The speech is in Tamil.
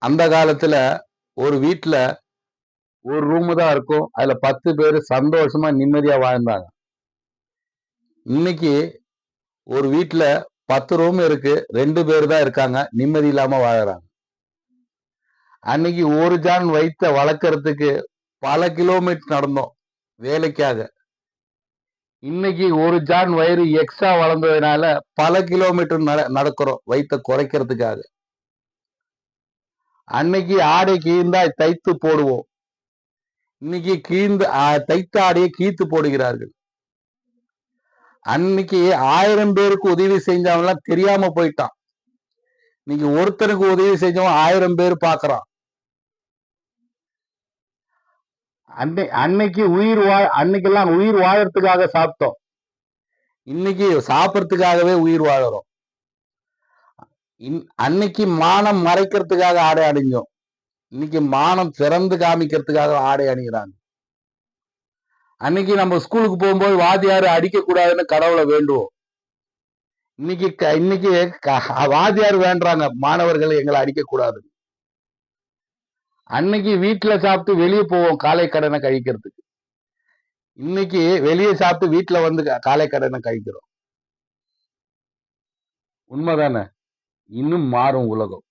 அந்த காலத்துல ஒரு வீட்ல ஒரு ரூம் தான் இருக்கும். அதுல 10 பேரு சந்தோஷமா நிம்மதியா வாழ்ந்தாங்க. இன்னைக்கு ஒரு வீட்ல 10 ரூம் இருக்கு. 2 பேர் தான் இருக்காங்க. நிம்மதி இல்லாம வாழுறாங்க. அன்னைக்கு ஒரு ஜான் வயித்த வளர்க்கறதுக்கு பல கிலோமீட்டர் நடந்தோம் வேலைக்காக. இன்னைக்கு ஒரு ஜான் வயிறு எக்ஸ்ட்ரா வளர்ந்ததுனால பல கிலோமீட்டர் நடக்கிறோம் வயித்த குறைக்கிறதுக்காக. அன்னைக்கு ஆடை கிழிந்தா தைத்து போடுவோம். இன்னைக்கு தைத்த ஆடையை கீத்து போடுகிறார்கள். அன்னைக்கு 1000 பேருக்கு உதவி செஞ்சவன்லாம் தெரியாம போயிட்டான். இன்னைக்கு ஒருத்தருக்கு உதவி செஞ்சவன் 1000 பேர் பாக்குறான். அன்னைக்கு அன்னைக்கெல்லாம் உயிர் வாழறதுக்காக சாப்பிட்டோம். இன்னைக்கு சாப்பிடறதுக்காகவே உயிர் வாழறோம். அன்னைக்கு மானம் மறைக்கிறதுக்காக ஆடை அணிஞ்சோம். இன்னைக்கு மானம் திறந்து காமிக்கிறதுக்காக ஆடை அணிகிறாங்க. அன்னைக்கு நம்ம ஸ்கூலுக்கு போகும்போது வாத்தியாரு அடிக்க கூடாதுன்னு கடவுளை வேண்டுவோம். இன்னைக்கு வாத்தியார் வேண்டாங்க மாணவர்கள் எங்களை அடிக்க கூடாது. அன்னைக்கு வீட்டுல சாப்பிட்டு வெளியே போவோம் காலை கடனை கழிக்கிறதுக்கு. இன்னைக்கு வெளியே சாப்பிட்டு வீட்டுல வந்து காலை கடனை கழிக்கிறோம். உண்மைதானே? இன்னும் மாறும் உலகம்.